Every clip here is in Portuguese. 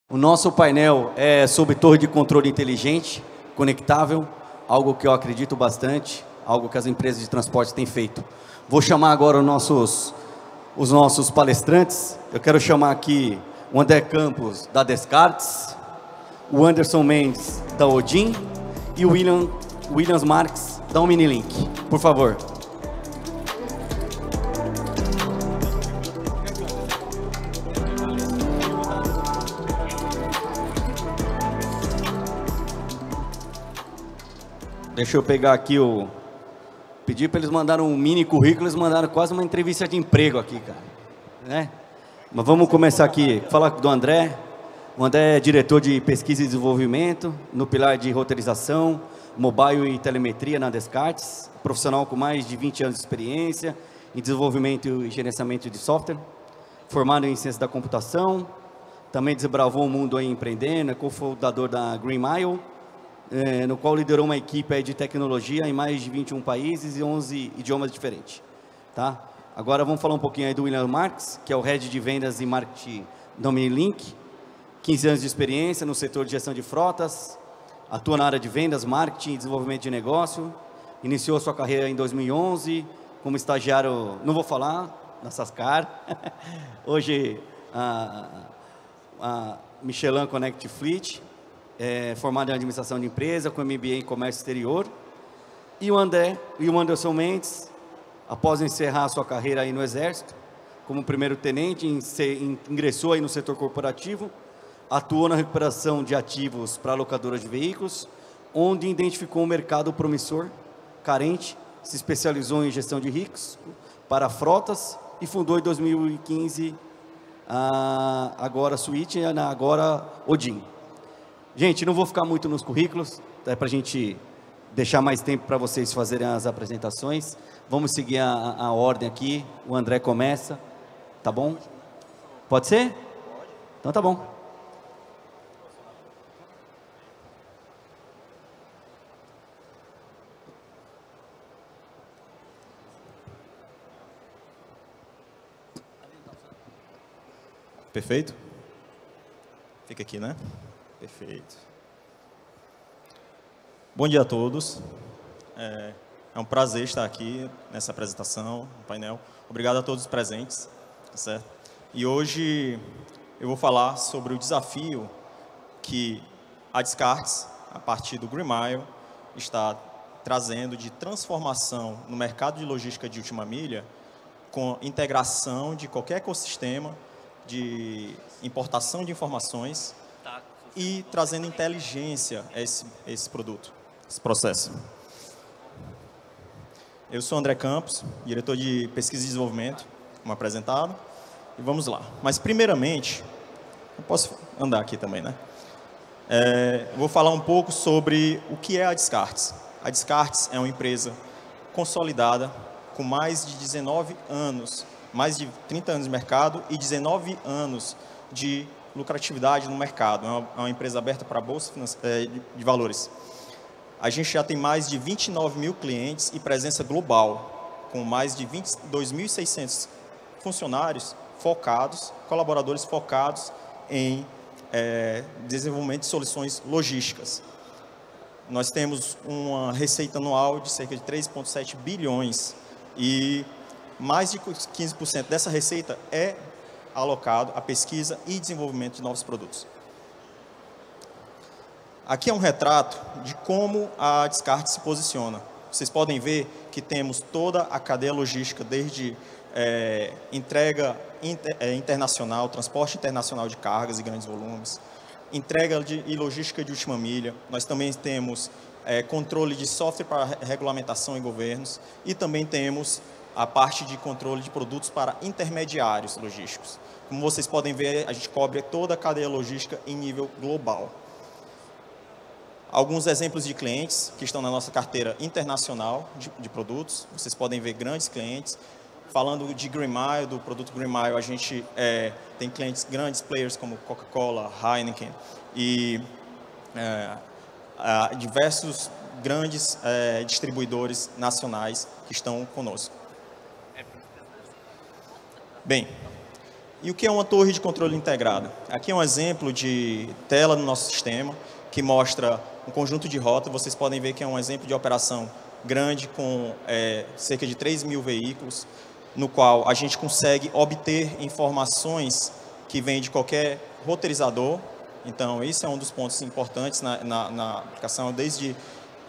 O nosso painel é sobre torre de controle inteligente, conectável, algo que eu acredito bastante, algo que as empresas de transporte têm feito. Vou chamar agora os nossos palestrantes. Eu quero chamar aqui o André Campos, da Descartes, o Anderson Mendes, da Odin, e o Williams Marques, da Omnilink. Por favor. Deixa eu pegar aqui o... Pedi para eles mandarem um mini currículo, eles mandaram quase uma entrevista de emprego aqui, cara. Né? Mas vamos começar aqui. Falar do André. O André é diretor de pesquisa e desenvolvimento, no pilar de roteirização, mobile e telemetria na Descartes. Profissional com mais de 20 anos de experiência em desenvolvimento e gerenciamento de software. Formado em ciência da computação. Também desbravou o mundo aí empreendendo, é cofundador da Green Mile, no qual liderou uma equipe de tecnologia em mais de 21 países e 11 idiomas diferentes. Tá? Agora vamos falar um pouquinho aí do William Marques, que é o Head de Vendas e Marketing da Omnilink, 15 anos de experiência no setor de gestão de frotas, atua na área de vendas, marketing e desenvolvimento de negócio, iniciou sua carreira em 2011 como estagiário, não vou falar, na Sascar, hoje a Michelin Connect Fleet, formado em administração de empresa, com MBA em comércio exterior. E o Anderson Mendes, após encerrar sua carreira aí no Exército, como primeiro-tenente, ingressou aí no setor corporativo, atuou na recuperação de ativos para locadoras de veículos, onde identificou um mercado promissor, carente, se especializou em gestão de riscos para frotas e fundou em 2015 a agora Switch, agora Odin. Gente, não vou ficar muito nos currículos, para a gente deixar mais tempo para vocês fazerem as apresentações. Vamos seguir a ordem aqui, o André começa, tá bom? Pode ser? Então tá bom. Perfeito? Fica aqui, né? Perfeito. Bom dia a todos. É um prazer estar aqui nessa apresentação, no painel. Obrigado a todos os presentes, tá certo? E hoje eu vou falar sobre o desafio que a Descartes, a partir do Green Mile, está trazendo de transformação no mercado de logística de última milha, com integração de qualquer ecossistema de importação de informações e trazendo inteligência a esse produto, esse processo. Eu sou André Campos, diretor de pesquisa e desenvolvimento, como apresentado, e vamos lá. Mas primeiramente, eu posso andar aqui também, né? Eu vou falar um pouco sobre o que é a Descartes. A Descartes é uma empresa consolidada com mais de 19 anos, mais de 30 anos de mercado e 19 anos de lucratividade no mercado. É uma empresa aberta para a Bolsa de Valores. A gente já tem mais de 29 mil clientes e presença global, com mais de 22.600 funcionários focados, colaboradores focados em desenvolvimento de soluções logísticas. Nós temos uma receita anual de cerca de 3,7 bilhões e mais de 15% dessa receita é alocado à pesquisa e desenvolvimento de novos produtos. Aqui é um retrato de como a Descartes se posiciona. Vocês podem ver que temos toda a cadeia logística, desde entrega internacional, transporte internacional de cargas e grandes volumes, entrega e logística de última milha. Nós também temos controle de software para regulamentação e governos e também temos a parte de controle de produtos para intermediários logísticos. Como vocês podem ver, a gente cobre toda a cadeia logística em nível global. Alguns exemplos de clientes que estão na nossa carteira internacional de produtos. Vocês podem ver grandes clientes. Falando de Green Mile, do produto Green Mile, a gente tem clientes, grandes players como Coca-Cola, Heineken e diversos grandes distribuidores nacionais que estão conosco. Bem, E o que é uma torre de controle integrada? Aqui é um exemplo de tela no nosso sistema, que mostra um conjunto de rotas. Vocês podem ver que é um exemplo de operação grande com cerca de 3.000 veículos, no qual a gente consegue obter informações que vêm de qualquer roteirizador. Então, esse é um dos pontos importantes na aplicação, desde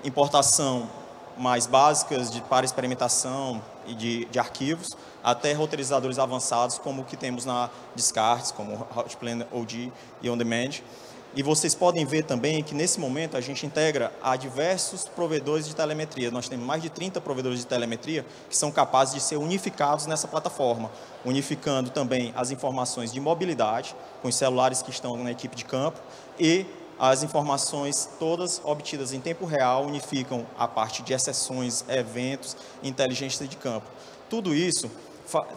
importação mais básicas para experimentação e de arquivos, até roteirizadores avançados, como o que temos na Descartes, como Route Planner OG e On Demand. E vocês podem ver também que, nesse momento, a gente integra a diversos provedores de telemetria. Nós temos mais de 30 provedores de telemetria que são capazes de ser unificados nessa plataforma, unificando também as informações de mobilidade, com os celulares que estão na equipe de campo, e as informações todas obtidas em tempo real unificam a parte de exceções, eventos, inteligência de campo. Tudo isso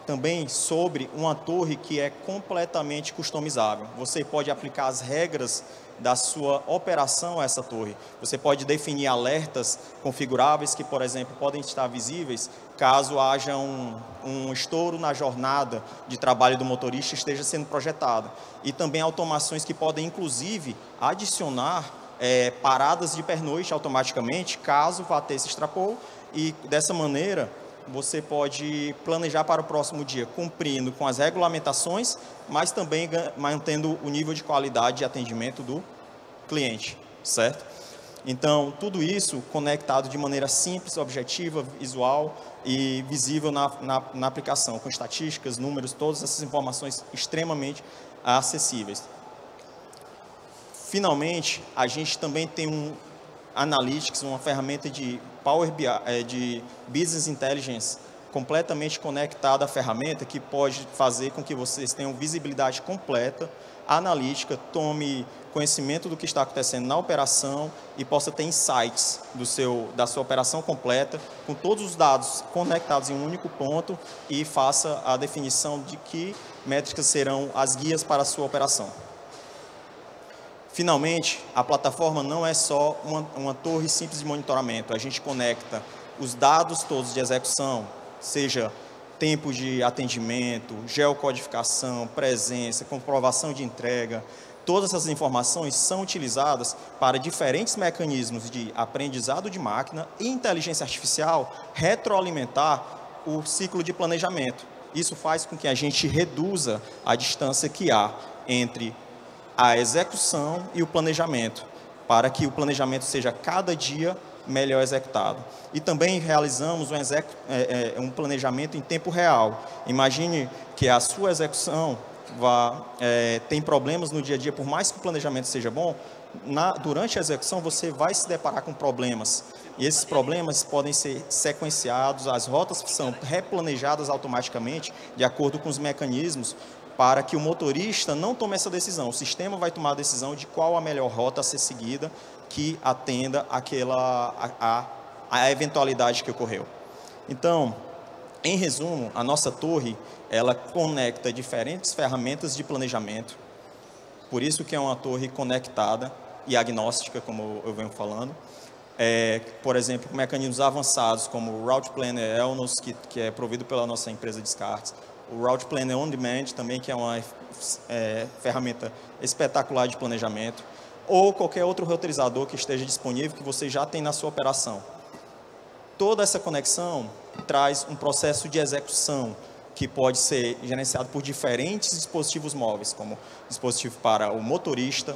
também sobre uma torre que é completamente customizável. Você pode aplicar as regras da sua operação a essa torre. Você pode definir alertas configuráveis que, por exemplo, podem estar visíveis caso haja um estouro na jornada de trabalho do motorista esteja sendo projetada. E também automações que podem, inclusive, adicionar paradas de pernoite automaticamente, caso vá ter esse extrapolo, e dessa maneira você pode planejar para o próximo dia, cumprindo com as regulamentações, mas também mantendo o nível de qualidade de atendimento do cliente, certo? Então, tudo isso conectado de maneira simples, objetiva, visual e visível na aplicação, com estatísticas, números, todas essas informações extremamente acessíveis. Finalmente, a gente também tem um Analytics, uma ferramenta de Power BI, de Business Intelligence, completamente conectada à ferramenta, que pode fazer com que vocês tenham visibilidade completa, analítica, tome conhecimento do que está acontecendo na operação e possa ter insights da sua operação completa, com todos os dados conectados em um único ponto, e faça a definição de que métricas serão as guias para a sua operação. Finalmente, a plataforma não é só uma torre simples de monitoramento. A gente conecta os dados todos de execução, seja tempo de atendimento, geocodificação, presença, comprovação de entrega. Todas essas informações são utilizadas para diferentes mecanismos de aprendizado de máquina e inteligência artificial retroalimentar o ciclo de planejamento. Isso faz com que a gente reduza a distância que há entre a execução e o planejamento, para que o planejamento seja cada dia melhor executado. E também realizamos um planejamento em tempo real. Imagine que a sua execução tem problemas no dia a dia, por mais que o planejamento seja bom, durante a execução você vai se deparar com problemas. E esses problemas podem ser sequenciados, as rotas são replanejadas automaticamente, de acordo com os mecanismos, para que o motorista não tome essa decisão. O sistema vai tomar a decisão de qual a melhor rota a ser seguida, que atenda a eventualidade que ocorreu. Então, em resumo, a nossa torre, ela conecta diferentes ferramentas de planejamento, por isso que é uma torre conectada e agnóstica, como eu venho falando. Por exemplo, mecanismos avançados como o Route Planner Elnos, que é provido pela nossa empresa Descartes, o Route Planner On Demand também, que é uma ferramenta espetacular de planejamento, ou qualquer outro roteirizador que esteja disponível, que você já tem na sua operação. Toda essa conexão traz um processo de execução que pode ser gerenciado por diferentes dispositivos móveis, como dispositivo para o motorista,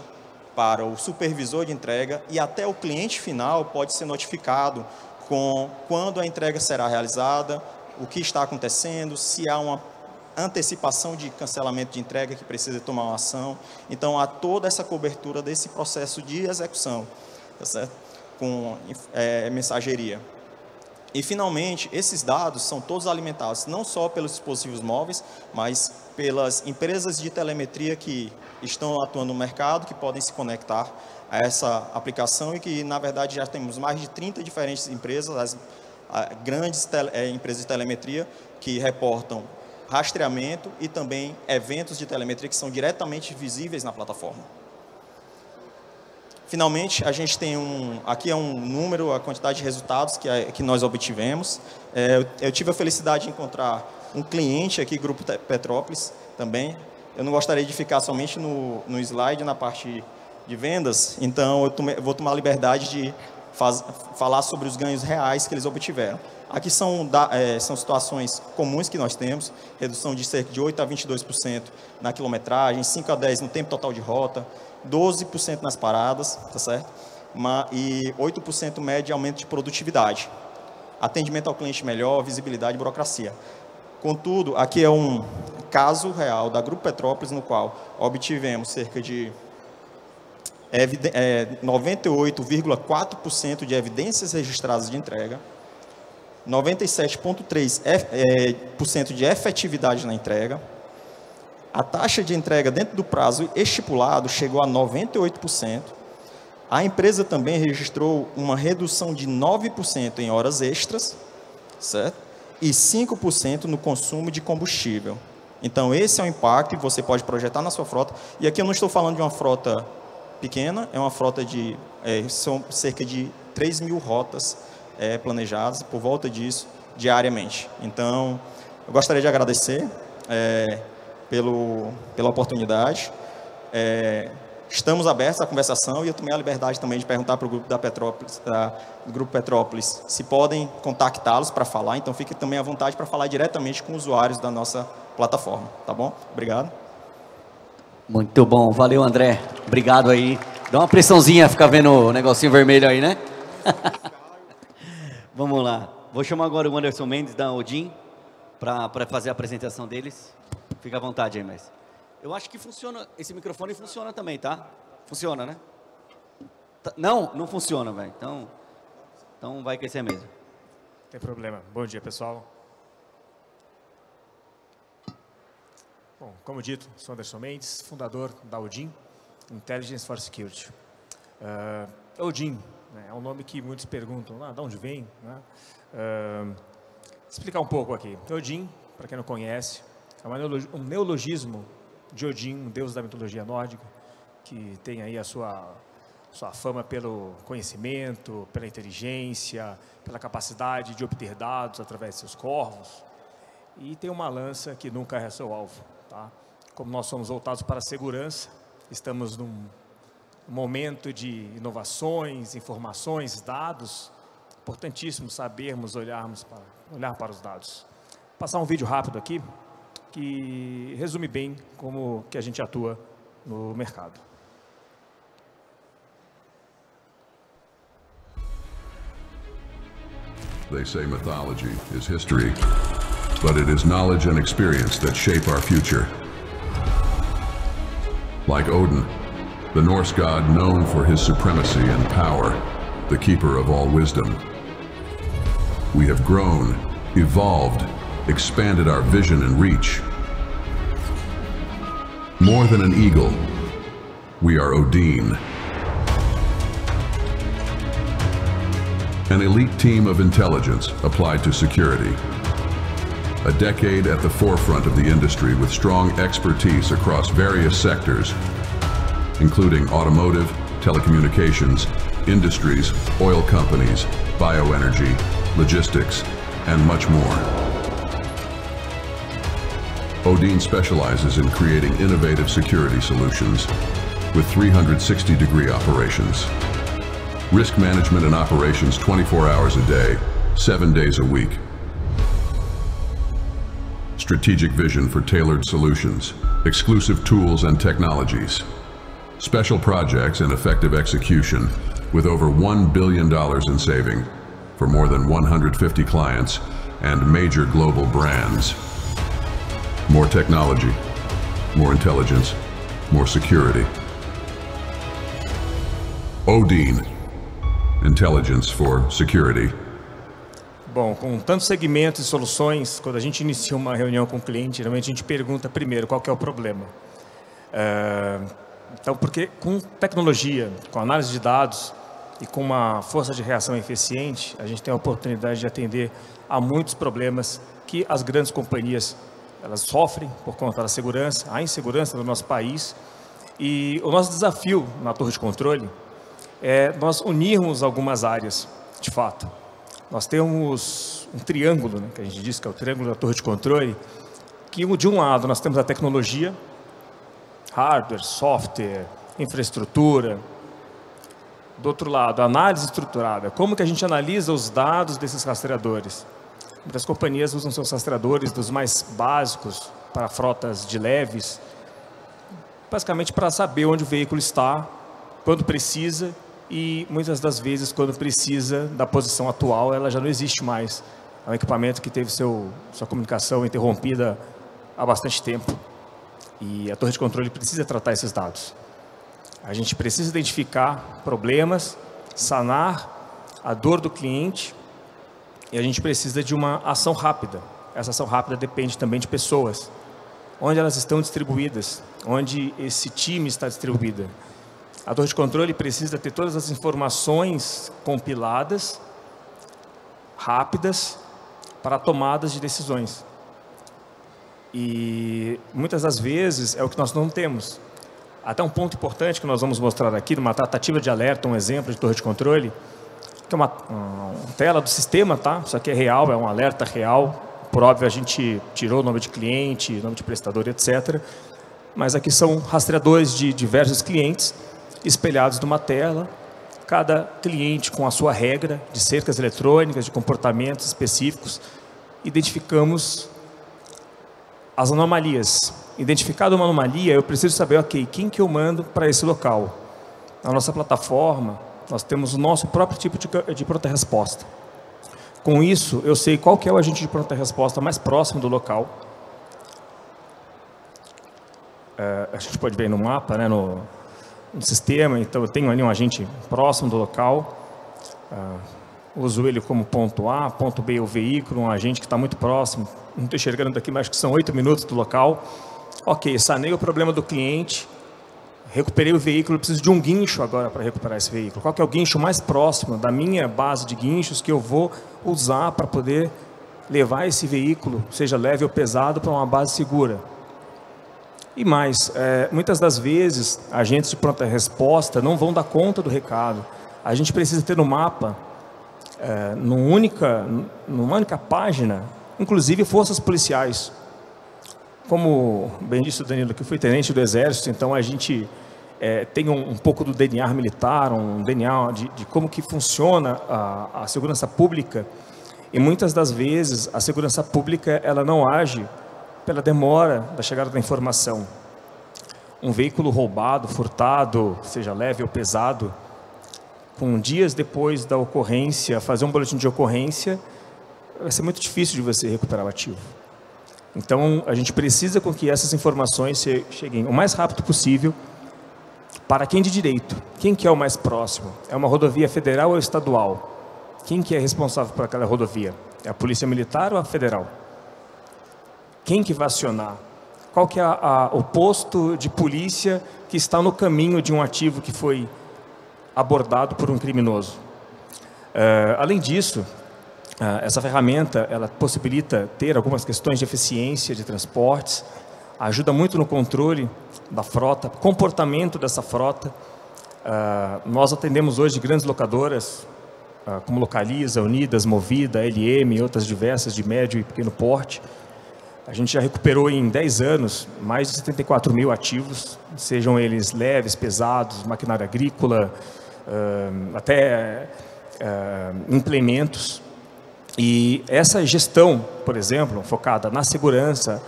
para o supervisor de entrega, e até o cliente final pode ser notificado com quando a entrega será realizada, o que está acontecendo, se há uma antecipação de cancelamento de entrega que precisa tomar uma ação. Então, há toda essa cobertura desse processo de execução, tá certo? Com mensageria. E, finalmente, esses dados são todos alimentados não só pelos dispositivos móveis, mas pelas empresas de telemetria que estão atuando no mercado, que podem se conectar a essa aplicação e que, na verdade, já temos mais de 30 diferentes empresas, as grandes empresas de telemetria que reportam rastreamento e também eventos de telemetria que são diretamente visíveis na plataforma. Finalmente, a gente tem aqui é um número, a quantidade de resultados que nós obtivemos. Eu tive a felicidade de encontrar um cliente aqui, Grupo Petrópolis, também, eu não gostaria de ficar somente no slide, na parte de vendas, então eu vou tomar a liberdade de falar sobre os ganhos reais que eles obtiveram. Aqui são situações comuns que nós temos, redução de cerca de 8% a 22% na quilometragem, 5% a 10% no tempo total de rota, 12% nas paradas, tá certo? E 8% médio de aumento de produtividade. Atendimento ao cliente melhor, visibilidade e burocracia. Contudo, aqui é um caso real da Grupo Petrópolis, no qual obtivemos cerca de 98,4% de evidências registradas de entrega, 97,3% de efetividade na entrega. A taxa de entrega dentro do prazo estipulado chegou a 98%. A empresa também registrou uma redução de 9% em horas extras, certo? E 5% no consumo de combustível. Então, esse é o impacto que você pode projetar na sua frota. E aqui eu não estou falando de uma frota pequena, é uma frota de são cerca de 3.000 rotas planejadas, por volta disso, diariamente. Então, eu gostaria de agradecer pela oportunidade. Estamos abertos à conversação e eu tomei a liberdade também de perguntar para o grupo do Grupo Petrópolis se podem contactá-los para falar, então fique também à vontade para falar diretamente com usuários da nossa plataforma, tá bom? Obrigado. Muito bom, valeu André, obrigado aí. Dá uma pressãozinha, ficar vendo o negocinho vermelho aí, né? Vamos lá, vou chamar agora o Anderson Mendes da Odin para fazer a apresentação deles. Fica à vontade aí, mas eu acho que funciona, esse microfone funciona também, tá? Funciona, né? Não funciona, velho, então vai que esse é mesmo. Não tem problema, bom dia pessoal. Bom, como dito, sou Anderson Mendes, fundador da Odin, Intelligence for Security. Odin, né, é um nome que muitos perguntam, de onde vem? Né? Explicar um pouco aqui. Odin, para quem não conhece, é um neologismo de Odin, um deus da mitologia nórdica, que tem aí a sua fama pelo conhecimento, pela inteligência, pela capacidade de obter dados através de seus corvos, e tem uma lança que nunca erra seu alvo. Tá? Como nós somos voltados para a segurança, estamos num momento de inovações, informações, dados, importantíssimo sabermos olhar para os dados. Vou passar um vídeo rápido aqui, que resume bem como que a gente atua no mercado. They say mythology is history, but it is knowledge and experience that shape our future. Like Odin, the Norse god known for his supremacy and power, the keeper of all wisdom. We have grown, evolved, expanded our vision and reach. More than an eagle, we are Odin. An elite team of intelligence applied to security. A decade at the forefront of the industry with strong expertise across various sectors, including automotive, telecommunications, industries, oil companies, bioenergy, logistics, and much more. Odin specializes in creating innovative security solutions with 360-degree operations. Risk management and operations 24 hours a day, 7 days a week. Strategic vision for tailored solutions, exclusive tools and technologies. Special projects and effective execution with over $1 billion in saving for more than 150 clients and major global brands. More technology, more intelligence, more security. Odin, Intelligence for Security. Bom, com tantos segmentos e soluções, quando a gente inicia uma reunião com o cliente, geralmente a gente pergunta primeiro qual que é o problema. Então, porque com tecnologia, com análise de dados e com uma força de reação eficiente, a gente tem a oportunidade de atender a muitos problemas que as grandes companhias elas sofrem por conta da segurança, a insegurança do nosso país. E o nosso desafio na torre de controle é nós unirmos algumas áreas, de fato. Nós temos um triângulo, né, que a gente diz que é o triângulo da torre de controle, que de um lado nós temos a tecnologia, hardware, software, infraestrutura. Do outro lado, análise estruturada. Como que a gente analisa os dados desses rastreadores? Muitas companhias usam seus rastreadores dos mais básicos para frotas de leves, basicamente para saber onde o veículo está, quando precisa, e muitas das vezes, quando precisa da posição atual, ela já não existe mais. É um equipamento que teve sua comunicação interrompida há bastante tempo. E a torre de controle precisa tratar esses dados. A gente precisa identificar problemas, sanar a dor do cliente, e a gente precisa de uma ação rápida. Essa ação rápida depende também de pessoas. Onde elas estão distribuídas, onde esse time está distribuído. A torre de controle precisa ter todas as informações compiladas, rápidas, para tomadas de decisões. E muitas das vezes é o que nós não temos. Até um ponto importante que nós vamos mostrar aqui, numa tratativa de alerta, um exemplo de torre de controle, que é uma tela do sistema, tá? Isso aqui é real, é um alerta real. Por óbvio, a gente tirou o nome de cliente, nome de prestador, etc. Mas aqui são rastreadores de diversos clientes espelhados numa tela, cada cliente com a sua regra de cercas eletrônicas, de comportamentos específicos. Identificamos as anomalias. Identificada uma anomalia, eu preciso saber, ok, quem que eu mando para esse local? Na nossa plataforma, nós temos o nosso próprio tipo de pronta-resposta. Com isso, eu sei qual que é o agente de pronta-resposta mais próximo do local. A gente pode ver no mapa, né, no sistema, então eu tenho ali um agente próximo do local. Uso ele como ponto A, ponto B o veículo, um agente que está muito próximo. Não estou enxergando daqui, mas acho que são 8 minutos do local. Ok, sanei o problema do cliente, recuperei o veículo, eu preciso de um guincho agora para recuperar esse veículo. Qual que é o guincho mais próximo da minha base de guinchos que eu vou usar para poder levar esse veículo, seja leve ou pesado, para uma base segura? E mais, muitas das vezes, agentes de pronta-resposta não vão dar conta do recado. A gente precisa ter no mapa, numa única página, inclusive forças policiais. Como bem disse o Danilo, que eu fui tenente do Exército, então a gente tem um pouco do DNA militar, um DNA de como que funciona a segurança pública, e muitas das vezes a segurança pública ela não age pela demora da chegada da informação. Um veículo roubado, furtado, seja leve ou pesado, com dias depois da ocorrência, fazer um boletim de ocorrência, vai ser muito difícil de você recuperar o ativo. Então, a gente precisa com que essas informações cheguem o mais rápido possível para quem de direito. Quem que é o mais próximo? É uma rodovia federal ou estadual? Quem que é responsável por aquela rodovia? É a Polícia Militar ou a Federal? Quem que vai acionar? Qual que é o posto de polícia que está no caminho de um ativo que foi abordado por um criminoso? Além disso, essa ferramenta ela possibilita ter algumas questões de eficiência de transportes, ajuda muito no controle da frota, comportamento dessa frota. Nós atendemos hoje grandes locadoras, como Localiza, Unidas, Movida, LM e outras diversas de médio e pequeno porte. A gente já recuperou em 10 anos mais de 74 mil ativos, sejam eles leves, pesados, maquinária agrícola, até implementos. E essa gestão, por exemplo, focada na segurança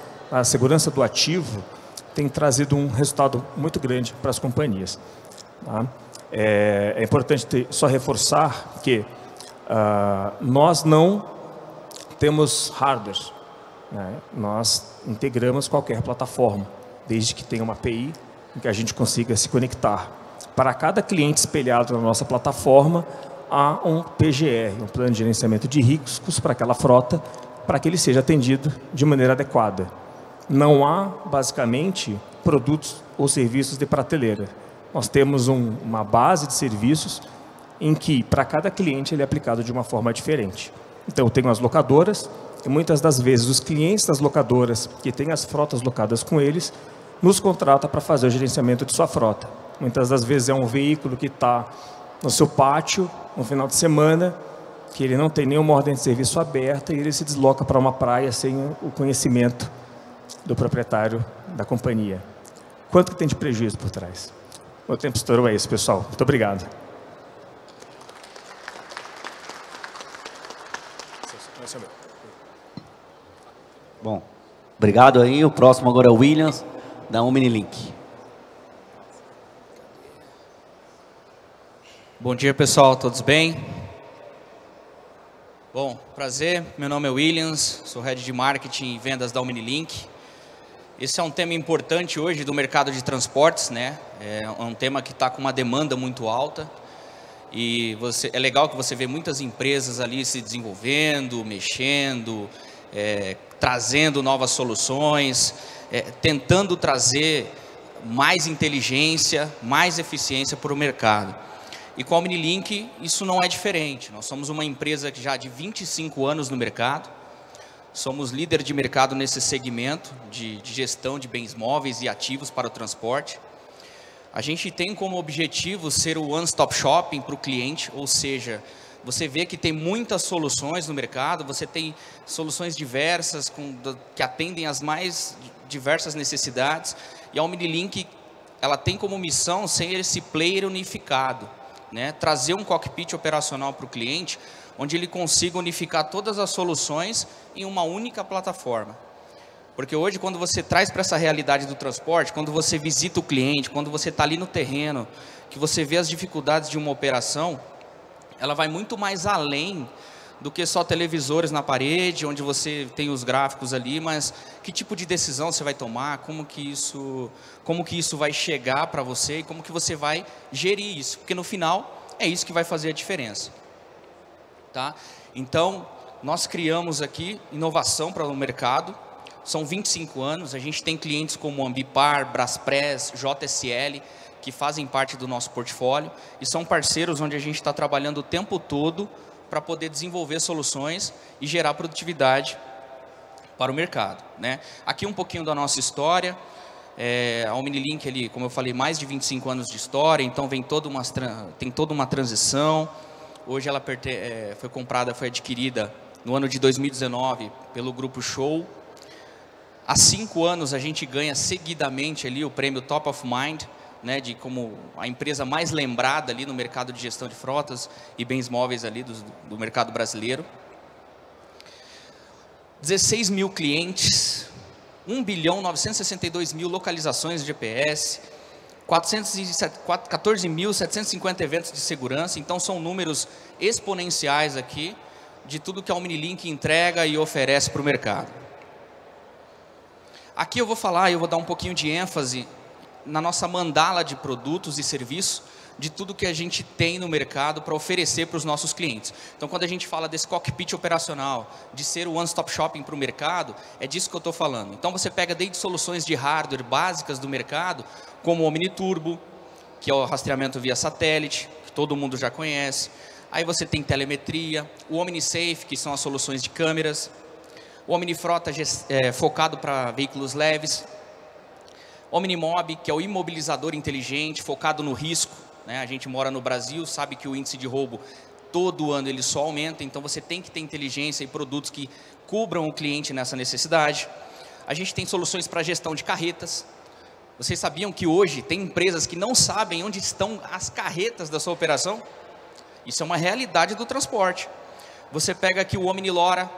do ativo, tem trazido um resultado muito grande para as companhias. Tá? É importante só reforçar que nós não temos hardware, né? Nós integramos qualquer plataforma, desde que tenha uma API em que a gente consiga se conectar. Para cada cliente espelhado na nossa plataforma, há um PGR, um plano de gerenciamento de riscos para aquela frota, para que ele seja atendido de maneira adequada. Não há, basicamente, produtos ou serviços de prateleira. Nós temos uma base de serviços em que, para cada cliente, ele é aplicado de uma forma diferente. Então, eu tenho as locadoras, e muitas das vezes os clientes das locadoras, que têm as frotas locadas com eles, nos contratam para fazer o gerenciamento de sua frota. Muitas das vezes é um veículo que está no seu pátio, no final de semana, que ele não tem nenhuma ordem de serviço aberta e ele se desloca para uma praia sem o conhecimento do proprietário da companhia. quanto que tem de prejuízo por trás. O tempo estourou, é isso, pessoal. Muito obrigado. Bom, obrigado aí. O próximo agora é o Williams, da OmniLink. Bom dia, pessoal, todos bem? Bom, prazer, meu nome é Williams, sou Head de Marketing e Vendas da OmniLink. Esse é um tema importante hoje do mercado de transportes, né? É um tema que está com uma demanda muito alta e é legal que você vê muitas empresas ali se desenvolvendo, mexendo, trazendo novas soluções, tentando trazer mais inteligência, mais eficiência para o mercado. E com a OmniLink isso não é diferente. Nós somos uma empresa que já de 25 anos no mercado, somos líder de mercado nesse segmento de gestão de bens móveis e ativos para o transporte. A gente tem como objetivo ser o one-stop shopping para o cliente, ou seja, você vê que tem muitas soluções no mercado, você tem soluções diversas que atendem às mais diversas necessidades, e a OmniLink ela tem como missão ser esse player unificado, né? Trazer um cockpit operacional para o cliente, onde ele consiga unificar todas as soluções em uma única plataforma. Porque hoje, quando você traz para essa realidade do transporte, quando você visita o cliente, quando você está ali no terreno, que você vê as dificuldades de uma operação, ela vai muito mais além do que só televisores na parede, onde você tem os gráficos ali, mas que tipo de decisão você vai tomar, como que isso vai chegar para você e como que você vai gerir isso, porque no final é isso que vai fazer a diferença. Tá? Então, nós criamos aqui inovação para o mercado, são 25 anos, a gente tem clientes como Ambipar, Braspress, JSL, que fazem parte do nosso portfólio e são parceiros onde a gente está trabalhando o tempo todo para poder desenvolver soluções e gerar produtividade para o mercado, né? Aqui um pouquinho da nossa história. A OmniLink, como eu falei, mais de 25 anos de história, então tem toda uma transição. Hoje ela foi comprada, foi adquirida no ano de 2019 pelo Grupo Show. Há 5 anos a gente ganha seguidamente ali o prêmio Top of Mind, né, de como a empresa mais lembrada ali no mercado de gestão de frotas e bens móveis ali do mercado brasileiro. 16 mil clientes, 1.962.000 localizações de GPS, 14.750 eventos de segurança. Então são números exponenciais aqui de tudo que a OmniLink entrega e oferece para o mercado. Aqui eu vou dar um pouquinho de ênfase na nossa mandala de produtos e serviços, de tudo que a gente tem no mercado para oferecer para os nossos clientes. Então, quando a gente fala desse cockpit operacional, de ser o one-stop shopping para o mercado, é disso que eu estou falando. Então, você pega desde soluções de hardware básicas do mercado, como o OmniTurbo, que é o rastreamento via satélite, que todo mundo já conhece. Aí você tem telemetria, o OmniSafe, que são as soluções de câmeras, o OmniFrota focado para veículos leves, OmniMob, que é o imobilizador inteligente, focado no risco, né? A gente mora no Brasil, sabe que o índice de roubo todo ano ele só aumenta, então você tem que ter inteligência e produtos que cubram o cliente nessa necessidade. A gente tem soluções para gestão de carretas. Vocês sabiam que hoje tem empresas que não sabem onde estão as carretas da sua operação? Isso é uma realidade do transporte. Você pega aqui o OmniLora,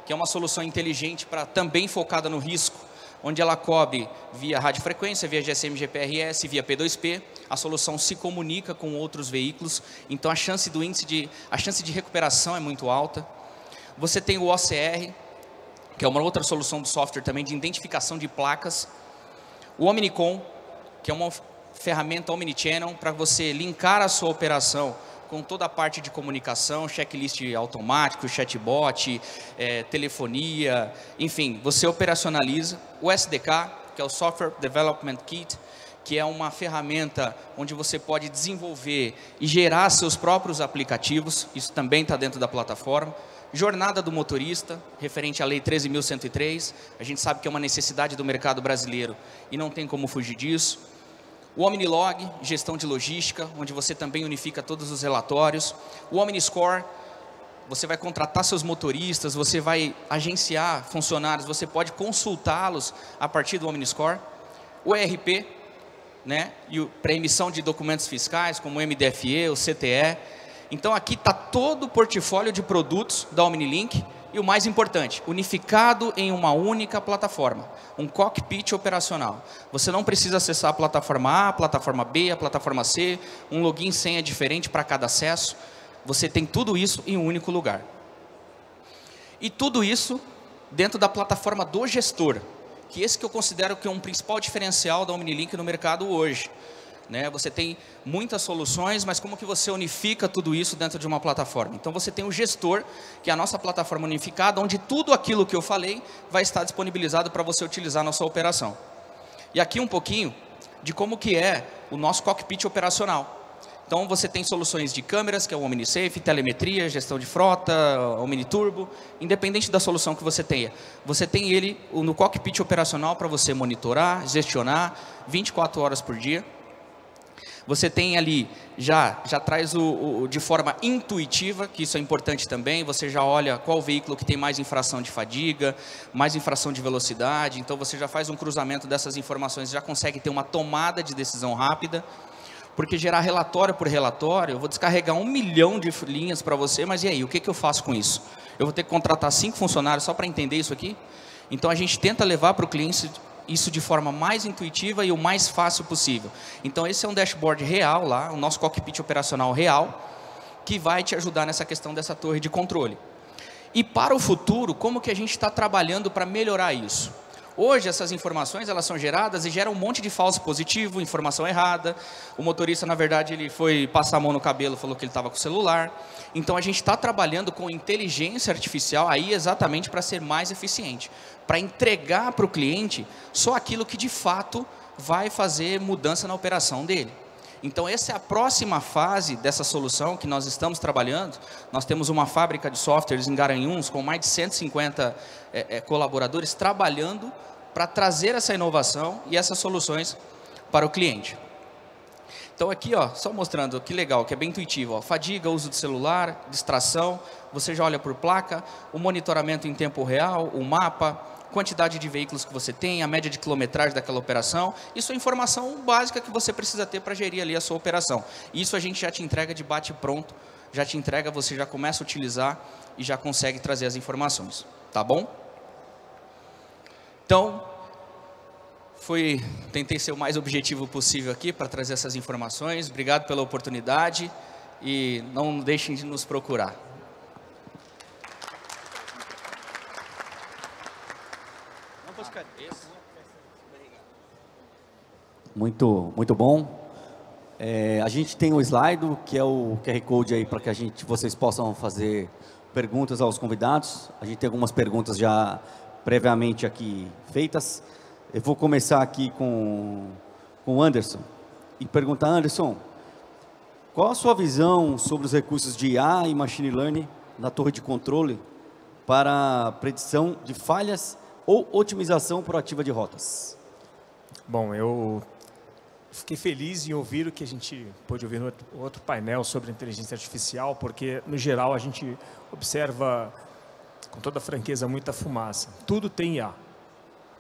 que é uma solução inteligente também focada no risco, onde ela cobre via radiofrequência, via GSM, GPRS, via P2P. A solução se comunica com outros veículos, então a chance de recuperação é muito alta. Você tem o OCR, que é uma outra solução do software também de identificação de placas. O Omnicom, que é uma ferramenta omnichannel para você linkar a sua operação com toda a parte de comunicação, checklist automático, chatbot, telefonia, enfim, você operacionaliza. O SDK, que é o Software Development Kit, que é uma ferramenta onde você pode desenvolver e gerar seus próprios aplicativos, isso também está dentro da plataforma. Jornada do motorista, referente à Lei 13.103, a gente sabe que é uma necessidade do mercado brasileiro e não tem como fugir disso. O OmniLog, gestão de logística, onde você também unifica todos os relatórios. O OmniScore, você vai contratar seus motoristas, você vai agenciar funcionários, você pode consultá-los a partir do OmniScore. O ERP, né? E para emissão de documentos fiscais, como o MDFE, o CTE. Então aqui está todo o portfólio de produtos da OmniLink e o mais importante, unificado em uma única plataforma, um cockpit operacional. Você não precisa acessar a plataforma A, a plataforma B, a plataforma C, um login e senha diferente para cada acesso. Você tem tudo isso em um único lugar. E tudo isso dentro da plataforma do gestor, que esse que eu considero que é um principal diferencial da OmniLink no mercado hoje. Né? Você tem muitas soluções, mas como que você unifica tudo isso dentro de uma plataforma? Então você tem o gestor, que é a nossa plataforma unificada, onde tudo aquilo que eu falei vai estar disponibilizado para você utilizar na sua operação. E aqui um pouquinho de como que é o nosso cockpit operacional. Então você tem soluções de câmeras, que é o OmniSafe, telemetria, gestão de frota, OmniTurbo, independente da solução que você tenha. Você tem ele no cockpit operacional para você monitorar, gestionar 24 horas por dia. Você tem ali, já traz de forma intuitiva, que isso é importante também, você já olha qual veículo que tem mais infração de fadiga, mais infração de velocidade, então você já faz um cruzamento dessas informações, já consegue ter uma tomada de decisão rápida, porque gerar relatório por relatório, eu vou descarregar 1 milhão de linhas para você, mas e aí, o que eu faço com isso? Eu vou ter que contratar 5 funcionários só para entender isso aqui? Então a gente tenta levar para o cliente isso de forma mais intuitiva e o mais fácil possível. Então esse é um dashboard real lá, o nosso cockpit operacional real, que vai te ajudar nessa questão dessa torre de controle. E para o futuro, como que a gente está trabalhando para melhorar isso? Hoje essas informações elas são geradas e geram um monte de falso positivo, informação errada. O motorista, na verdade, ele foi passar a mão no cabelo, falou que ele estava com o celular. Então a gente está trabalhando com inteligência artificial aí exatamente para ser mais eficiente, para entregar para o cliente só aquilo que de fato vai fazer mudança na operação dele. Então essa é a próxima fase dessa solução que nós estamos trabalhando. Nós temos uma fábrica de softwares em Garanhuns com mais de 150 colaboradores trabalhando para trazer essa inovação e essas soluções para o cliente. Então aqui, ó, só mostrando que legal, que é bem intuitivo, ó, fadiga, uso de celular, distração, você já olha por placa, o monitoramento em tempo real, o mapa, quantidade de veículos que você tem, a média de quilometragem daquela operação, isso é informação básica que você precisa ter para gerir ali a sua operação. Isso a gente já te entrega de bate pronto, já te entrega, você já começa a utilizar e já consegue trazer as informações, tá bom? Então, tentei ser o mais objetivo possível aqui para trazer essas informações. Obrigado pela oportunidade e não deixem de nos procurar. Muito bom. A gente tem o slide, que é o QR Code aí para que vocês possam fazer perguntas aos convidados. A gente tem algumas perguntas já previamente aqui feitas. Eu vou começar aqui com o Anderson e perguntar, Anderson, qual a sua visão sobre os recursos de IA e Machine Learning na torre de controle para predição de falhas ou otimização proativa de rotas? Bom, eu fiquei feliz em ouvir o que a gente pôde ouvir no outro painel sobre inteligência artificial, porque, no geral, a gente observa, com toda franqueza, muita fumaça. Tudo tem IA.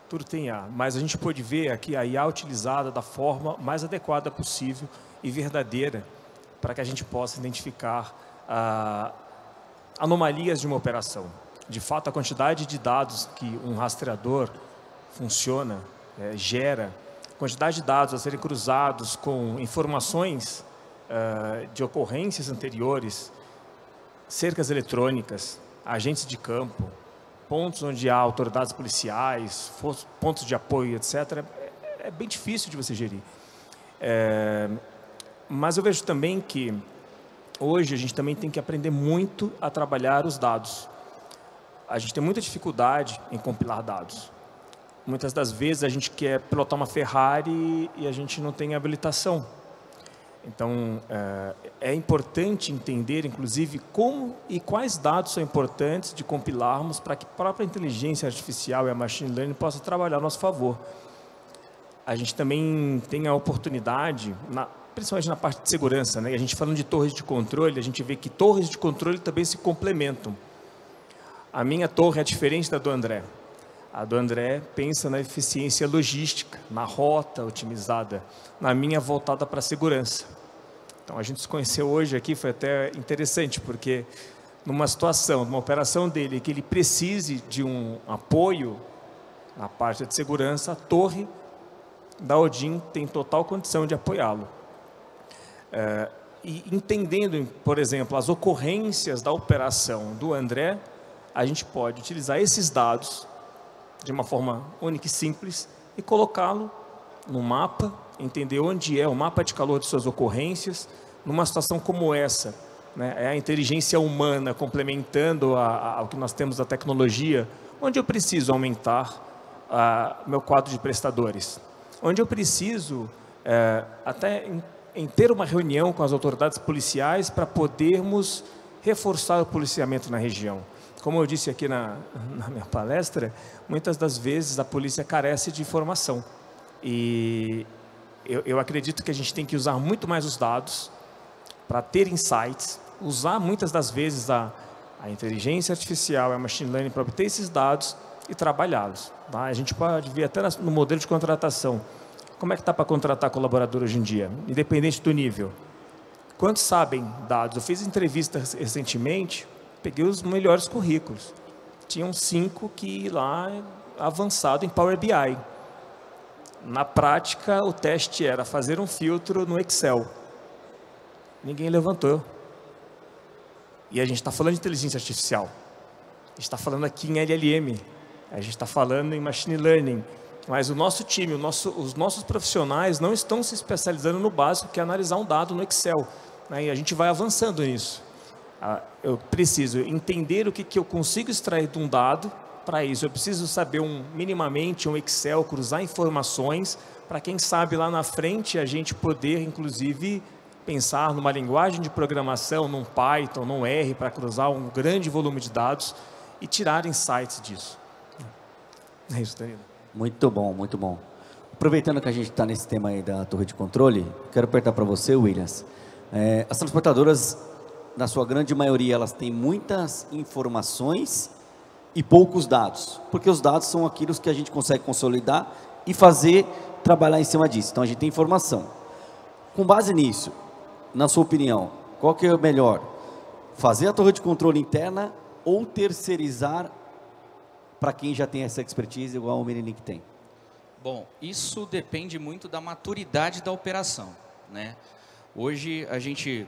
Tudo tem IA, mas a gente pode ver aqui a IA utilizada da forma mais adequada possível e verdadeira para que a gente possa identificar anomalias de uma operação. De fato, a quantidade de dados que um rastreador funciona, gera, quantidade de dados a serem cruzados com informações de ocorrências anteriores, cercas eletrônicas, agentes de campo, pontos onde há autoridades policiais, pontos de apoio, etc., é bem difícil de você gerir. Mas eu vejo também que hoje a gente também tem que aprender muito a trabalhar os dados. A gente tem muita dificuldade em compilar dados. Muitas das vezes a gente quer pilotar uma Ferrari e a gente não tem habilitação. Então, é importante entender, inclusive, como e quais dados são importantes de compilarmos para que a própria inteligência artificial e a machine learning possam trabalhar a nosso favor. A gente também tem a oportunidade, principalmente na parte de segurança, né? A gente falando de torres de controle, a gente vê que torres de controle também se complementam. A minha torre é diferente da do André. A do André pensa na eficiência logística, na rota otimizada, na minha voltada para a segurança. Então, a gente se conheceu hoje aqui, foi até interessante, porque numa situação, numa operação dele, que ele precise de um apoio na parte de segurança, a torre da Odin tem total condição de apoiá-lo. E entendendo, por exemplo, as ocorrências da operação do André, a gente pode utilizar esses dados de uma forma única e simples e colocá-lo no mapa, entender onde é o mapa de calor de suas ocorrências, numa situação como essa, né? É a inteligência humana complementando ao que nós temos da tecnologia, onde eu preciso aumentar meu quadro de prestadores, onde eu preciso até em ter uma reunião com as autoridades policiais para podermos reforçar o policiamento na região. Como eu disse aqui na minha palestra, muitas das vezes a polícia carece de informação. E eu acredito que a gente tem que usar muito mais os dados para ter insights, usar muitas das vezes a inteligência artificial, a machine learning para obter esses dados e trabalhá-los. Tá? A gente pode ver até no modelo de contratação. Como é que está para contratar colaborador hoje em dia, independente do nível? Quantos sabem dados? Eu fiz entrevistas recentemente, peguei os melhores currículos. Tinham 5 que lá avançado em Power BI. Na prática, o teste era fazer um filtro no Excel. Ninguém levantou. E a gente está falando de inteligência artificial. A gente está falando aqui em LLM. A gente está falando em Machine Learning. Mas o nosso time, os nossos profissionais não estão se especializando no básico, que é analisar um dado no Excel. Né? E a gente vai avançando nisso. Eu preciso entender o que eu consigo extrair de um dado. Para isso, eu preciso saber minimamente um Excel, cruzar informações, para quem sabe lá na frente a gente poder, inclusive, pensar numa linguagem de programação, num Python, num R, para cruzar um grande volume de dados e tirar insights disso. É isso, Danilo. Muito bom, muito bom. Aproveitando que a gente está nesse tema aí da torre de controle, quero perguntar para você, Williams. As transportadoras, na sua grande maioria, elas têm muitas informações e poucos dados, porque os dados são aqueles que a gente consegue consolidar e trabalhar em cima disso. Então, a gente tem informação. Com base nisso, na sua opinião, qual que é o melhor? Fazer a torre de controle interna ou terceirizar para quem já tem essa expertise igual o Minilink tem? Bom, isso depende muito da maturidade da operação, né? Hoje a gente,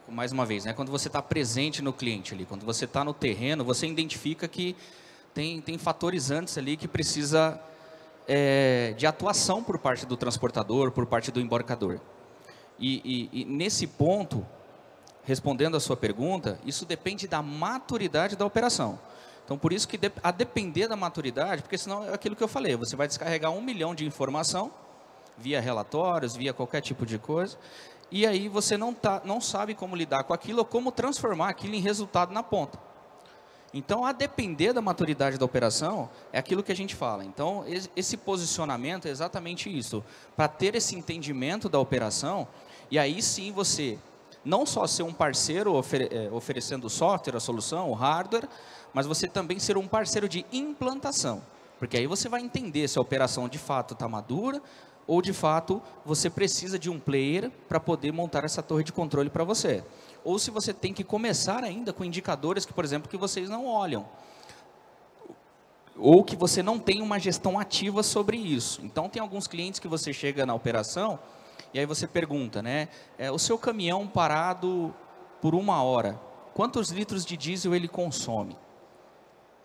mais uma vez, né, quando você está presente no cliente ali, quando você está no terreno, você identifica que tem fatores antes ali que precisa de atuação por parte do transportador, por parte do embarcador. E nesse ponto, respondendo a sua pergunta, isso depende da maturidade da operação. Então, por isso que a depender da maturidade, porque senão é aquilo que eu falei, você vai descarregar 1 milhão de informação, via relatórios, via qualquer tipo de coisa, e aí você não sabe como lidar com aquilo ou como transformar aquilo em resultado na ponta. Então, a depender da maturidade da operação, é aquilo que a gente fala. Então, esse posicionamento é exatamente isso, para ter esse entendimento da operação, e aí sim você não só ser um parceiro oferecendo o software, a solução, o hardware, mas você também ser um parceiro de implantação, porque aí você vai entender se a operação de fato está madura ou de fato você precisa de um player para poder montar essa torre de controle para você. Ou se você tem que começar ainda com indicadores que, por exemplo, que vocês não olham, ou que você não tem uma gestão ativa sobre isso. Então, tem alguns clientes que você chega na operação e aí você pergunta, né, o seu caminhão parado por 1 hora, quantos litros de diesel ele consome?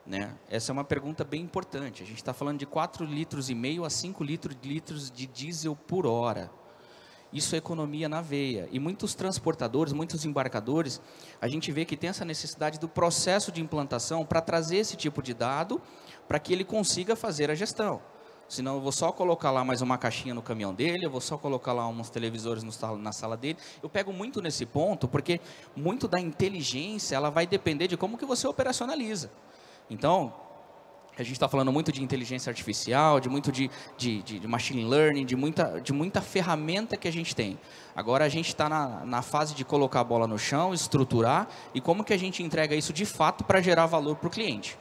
Né? Essa é uma pergunta bem importante. A gente está falando de 4,5 litros a 5 litros de diesel por hora. Isso é economia na veia. E muitos transportadores, muitos embarcadores, a gente vê que tem essa necessidade do processo de implantação para trazer esse tipo de dado para que ele consiga fazer a gestão. Senão eu vou só colocar lá mais uma caixinha no caminhão dele, eu vou só colocar lá uns televisores na sala dele. Eu pego muito nesse ponto, porque muito da inteligência ela vai depender de como que você operacionaliza. Então, a gente está falando muito de inteligência artificial, de machine learning, de muita ferramenta que a gente tem. Agora a gente está na fase de colocar a bola no chão, estruturar, e como que a gente entrega isso de fato para gerar valor para o cliente.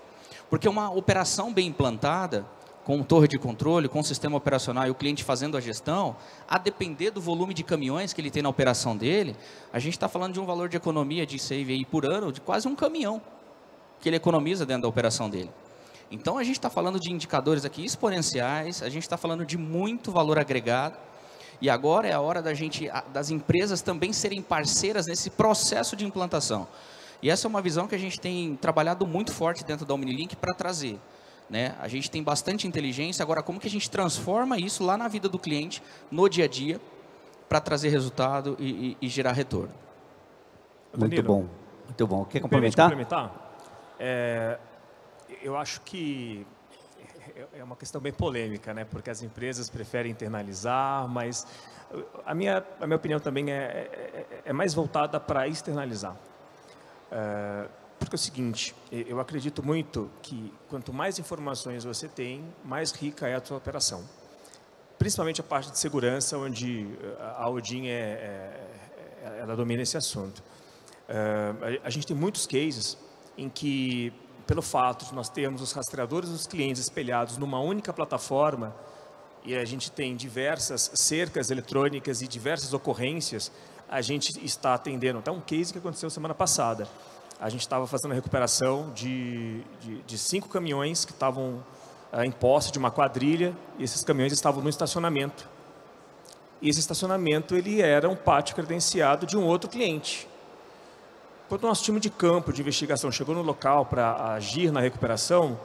Porque uma operação bem implantada, com torre de controle, com sistema operacional e o cliente fazendo a gestão, a depender do volume de caminhões que ele tem na operação dele, a gente está falando de um valor de economia de save aí por ano de quase um caminhão que ele economiza dentro da operação dele. Então, a gente está falando de indicadores aqui exponenciais, a gente está falando de muito valor agregado, e agora é a hora das empresas também serem parceiras nesse processo de implantação. E essa é uma visão que a gente tem trabalhado muito forte dentro da OmniLink para trazer. Né? A gente tem bastante inteligência, agora como que a gente transforma isso lá na vida do cliente, no dia a dia, para trazer resultado e gerar retorno. Muito bom, muito bom. Quer complementar? Eu acho que é uma questão bem polêmica, né? Porque as empresas preferem internalizar, mas a minha opinião também é mais voltada para externalizar. Porque é o seguinte, eu acredito muito que quanto mais informações você tem, mais rica é a sua operação. Principalmente a parte de segurança, onde a Odin ela domina esse assunto. A gente tem muitos cases em que, pelo fato de nós termos os rastreadores dos clientes espelhados numa única plataforma, e a gente tem diversas cercas eletrônicas e diversas ocorrências, a gente está atendendo até um case que aconteceu semana passada. A gente estava fazendo a recuperação de 5 caminhões que estavam em posse de uma quadrilha, e esses caminhões estavam no estacionamento. E esse estacionamento ele era um pátio credenciado de um outro cliente. Quando o nosso time de campo de investigação chegou no local para agir na recuperação,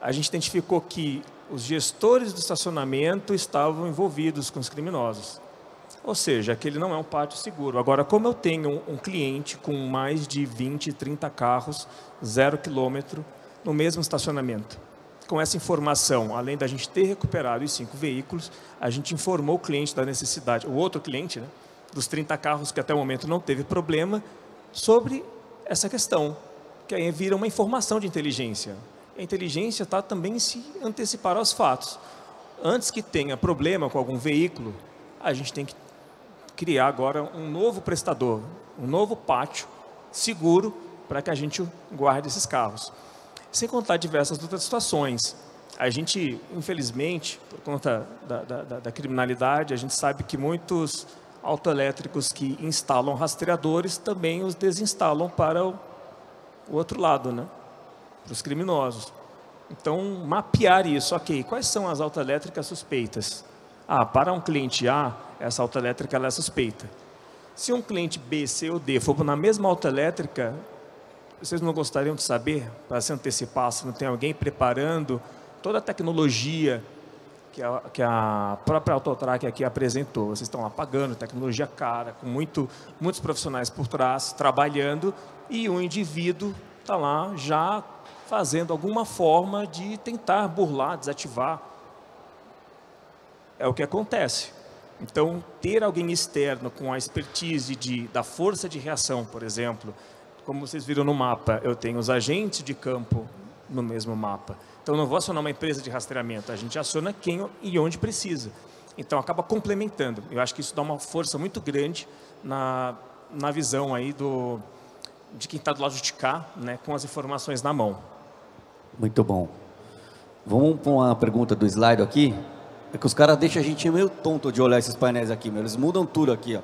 a gente identificou que os gestores do estacionamento estavam envolvidos com os criminosos. Ou seja, aquele não é um pátio seguro. Agora, como eu tenho um cliente com mais de 20, 30 carros, 0 quilômetro, no mesmo estacionamento, com essa informação, além da gente ter recuperado os 5 veículos, a gente informou o cliente da necessidade, o outro cliente, né, dos 30 carros que até o momento não teve problema, sobre essa questão, que aí vira uma informação de inteligência. A inteligência está também em se antecipar aos fatos. Antes que tenha problema com algum veículo, a gente tem que criar agora um novo prestador, um novo pátio seguro para que a gente guarde esses carros. Sem contar diversas outras situações. A gente, infelizmente, por conta da criminalidade, a gente sabe que muitos autoelétricos que instalam rastreadores também os desinstalam para o outro lado, né? Para os criminosos. Então, mapear isso. Ok, quais são as autoelétricas suspeitas? Para um cliente A, essa autoelétrica ela é suspeita. Se um cliente B, C ou D for na mesma autoelétrica, vocês não gostariam de saber, para se antecipar, se não tem alguém preparando toda a tecnologia que a própria Autotrac aqui apresentou? Vocês estão lá pagando, tecnologia cara, com muitos profissionais por trás, trabalhando, e um indivíduo está lá já fazendo alguma forma de tentar burlar, desativar. É o que acontece. Então, ter alguém externo com a expertise da força de reação, por exemplo, como vocês viram no mapa, eu tenho os agentes de campo no mesmo mapa. Então, eu não vou acionar uma empresa de rastreamento, a gente aciona quem e onde precisa. Então, acaba complementando. Eu acho que isso dá uma força muito grande na visão aí de quem está do lado de cá, né, com as informações na mão. Muito bom. Vamos para uma pergunta do slide aqui. É que os caras deixam a gente meio tonto de olhar esses painéis aqui, meu. Eles mudam tudo aqui, ó.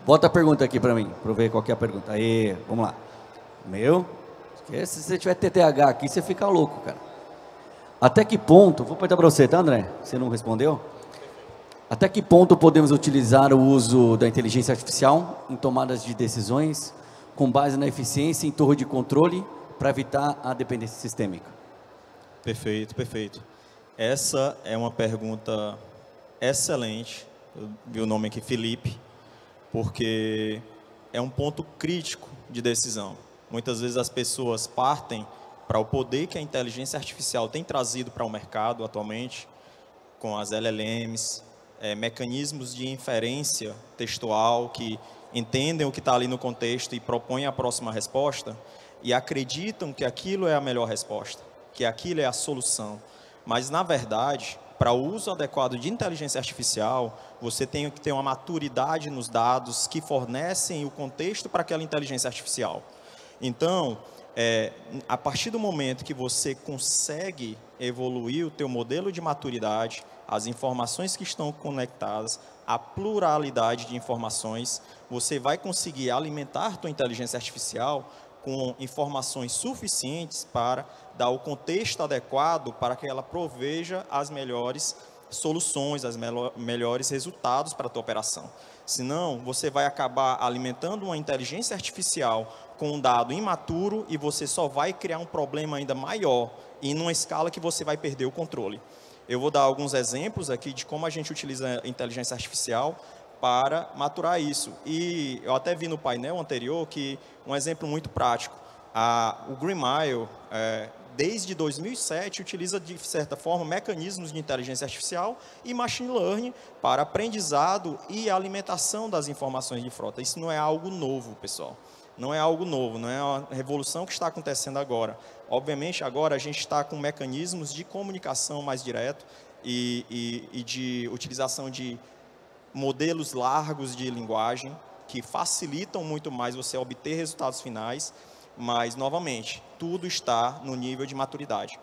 Bota a pergunta aqui para mim, para eu ver qual que é a pergunta. Aí, vamos lá. Se você tiver TTH aqui, você fica louco, cara. Até que ponto, vou perguntar para você, tá, André? Você não respondeu? Até que ponto podemos utilizar o uso da inteligência artificial em tomadas de decisões com base na eficiência em torre de controle para evitar a dependência sistêmica? Perfeito, perfeito. Essa é uma pergunta excelente. Eu vi o nome aqui, Felipe, porque é um ponto crítico de decisão. Muitas vezes as pessoas partem para o poder que a inteligência artificial tem trazido para o mercado atualmente, com as LLMs, mecanismos de inferência textual que entendem o que está ali no contexto e propõem a próxima resposta, e acreditam que aquilo é a melhor resposta, que aquilo é a solução. Mas, na verdade, para o uso adequado de inteligência artificial, você tem que ter uma maturidade nos dados que fornecem o contexto para aquela inteligência artificial. Então, A partir do momento que você consegue evoluir o teu modelo de maturidade, as informações que estão conectadas, a pluralidade de informações, você vai conseguir alimentar tua inteligência artificial com informações suficientes para dar o contexto adequado para que ela proveja as melhores soluções, os melhores resultados para a tua operação. Senão, você vai acabar alimentando uma inteligência artificial com um dado imaturo e você só vai criar um problema ainda maior e numa escala que você vai perder o controle. Eu vou dar alguns exemplos aqui de como a gente utiliza a inteligência artificial para maturar isso. E eu até vi no painel anterior que um exemplo muito prático. O Green Mile, desde 2007, utiliza, de certa forma, mecanismos de inteligência artificial e machine learning para aprendizado e alimentação das informações de frota. Isso não é algo novo, pessoal. Não é algo novo, não é uma revolução que está acontecendo agora. Obviamente, agora a gente está com mecanismos de comunicação mais direto e de utilização de modelos largos de linguagem que facilitam muito mais você obter resultados finais, mas, novamente, tudo está no nível de maturidade.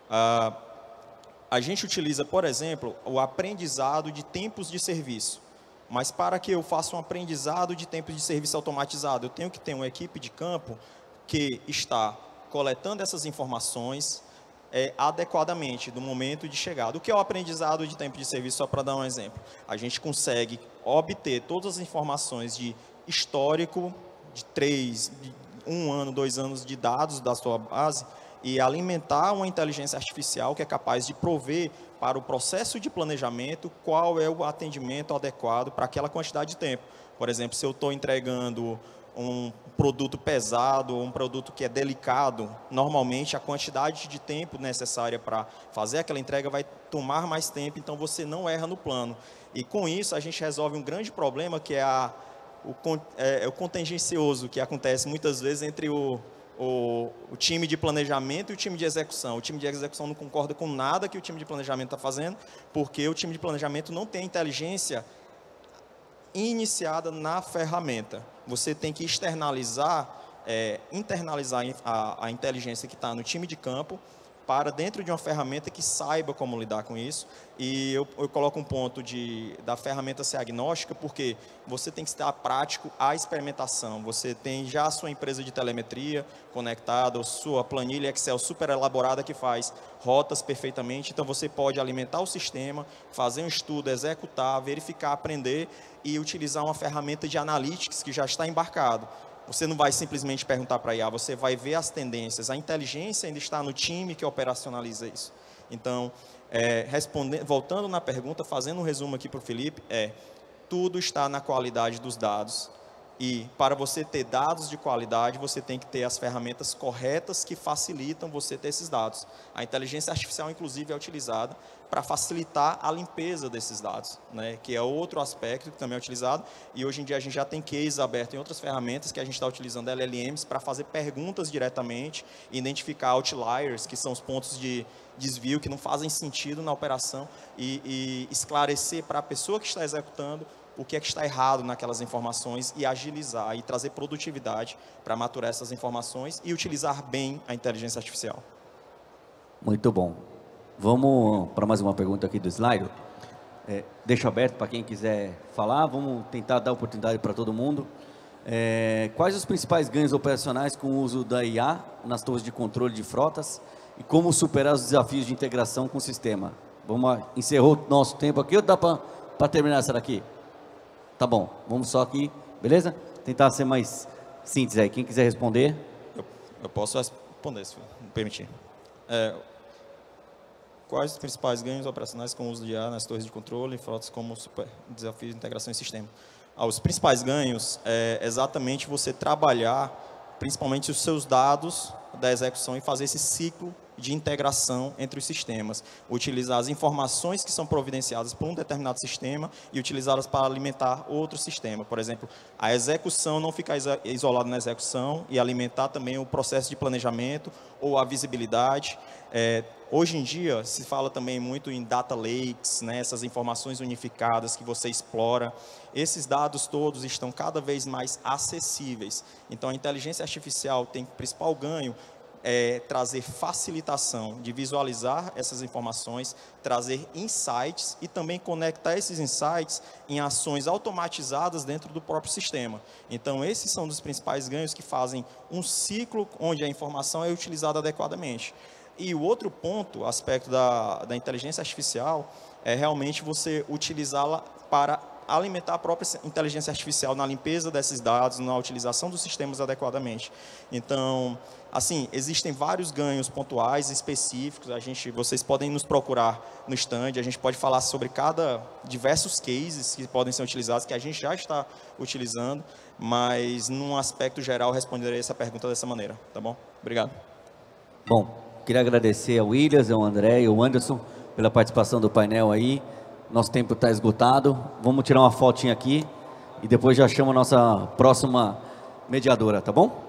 A gente utiliza, por exemplo, o aprendizado de tempos de serviço. Mas para que eu faça um aprendizado de tempos de serviço automatizado, eu tenho que ter uma equipe de campo que está coletando essas informações adequadamente do momento de chegada. O que é o aprendizado de tempo de serviço, só para dar um exemplo? A gente consegue obter todas as informações de histórico, de 1 ano, 2 anos de dados da sua base e alimentar uma inteligência artificial que é capaz de prover para o processo de planejamento qual é o atendimento adequado para aquela quantidade de tempo. Por exemplo, se eu estou entregando um produto pesado, um produto que é delicado, normalmente a quantidade de tempo necessária para fazer aquela entrega vai tomar mais tempo, então você não erra no plano. E com isso a gente resolve um grande problema que é o contingencioso que acontece muitas vezes entre o time de planejamento e o time de execução. O time de execução não concorda com nada que o time de planejamento está fazendo, porque o time de planejamento não tem inteligência iniciada na ferramenta. Você tem que internalizar a inteligência que está no time de campo para dentro de uma ferramenta que saiba como lidar com isso. E eu coloco um ponto da ferramenta ser agnóstica, porque você tem que estar prático à experimentação. Você tem já a sua empresa de telemetria conectada, a sua planilha Excel super elaborada que faz rotas perfeitamente. Então, você pode alimentar o sistema, fazer um estudo, executar, verificar, aprender e utilizar uma ferramenta de analytics que já está embarcado. Você não vai simplesmente perguntar para a IA, você vai ver as tendências. A inteligência ainda está no time que operacionaliza isso. Então, voltando na pergunta, fazendo um resumo aqui para o Felipe, tudo está na qualidade dos dados. E para você ter dados de qualidade, você tem que ter as ferramentas corretas que facilitam você ter esses dados. A inteligência artificial, inclusive, é utilizada para facilitar a limpeza desses dados, né? Que é outro aspecto que também é utilizado. E hoje em dia a gente já tem case aberto em outras ferramentas que a gente está utilizando LLMs para fazer perguntas diretamente, identificar outliers, que são os pontos de desvio que não fazem sentido na operação e esclarecer para a pessoa que está executando o que é que está errado naquelas informações e agilizar e trazer produtividade para maturar essas informações e utilizar bem a inteligência artificial. Muito bom. Vamos para mais uma pergunta aqui do slide. Deixo aberto para quem quiser falar. Vamos tentar dar oportunidade para todo mundo. Quais os principais ganhos operacionais com o uso da IA nas torres de controle de frotas e como superar os desafios de integração com o sistema? Encerrou o nosso tempo aqui ou dá para terminar essa daqui? Tá bom, vamos só aqui, beleza? Tentar ser mais síntese aí. Quem quiser responder? Eu posso responder, se me permitir. Quais os principais ganhos operacionais com o uso de IA nas torres de controle e frotas como desafio de integração em sistema? Os principais ganhos é exatamente você trabalhar, principalmente os seus dados da execução e fazer esse ciclo de integração entre os sistemas. Utilizar as informações que são providenciadas por um determinado sistema e utilizá-las para alimentar outro sistema. Por exemplo, a execução, não ficar isolado na execução e alimentar também o processo de planejamento ou a visibilidade. Hoje em dia, se fala também muito em data lakes, né, essas informações unificadas que você explora. Esses dados todos estão cada vez mais acessíveis. Então, a inteligência artificial tem o principal ganho trazer facilitação de visualizar essas informações, trazer insights e também conectar esses insights em ações automatizadas dentro do próprio sistema. Então, esses são os principais ganhos que fazem um ciclo onde a informação é utilizada adequadamente. E o outro ponto, aspecto da inteligência artificial, é realmente você utilizá-la para alimentar a própria inteligência artificial na limpeza desses dados, na utilização dos sistemas adequadamente. Então, assim, existem vários ganhos pontuais, específicos. Vocês podem nos procurar no stand, a gente pode falar sobre diversos cases que podem ser utilizados, que a gente já está utilizando, mas num aspecto geral responderei essa pergunta dessa maneira, tá bom? Obrigado. Bom, queria agradecer ao Williams, ao André e ao Anderson pela participação do painel aí. Nosso tempo está esgotado. Vamos tirar uma fotinha aqui e depois já chamo a nossa próxima mediadora, tá bom?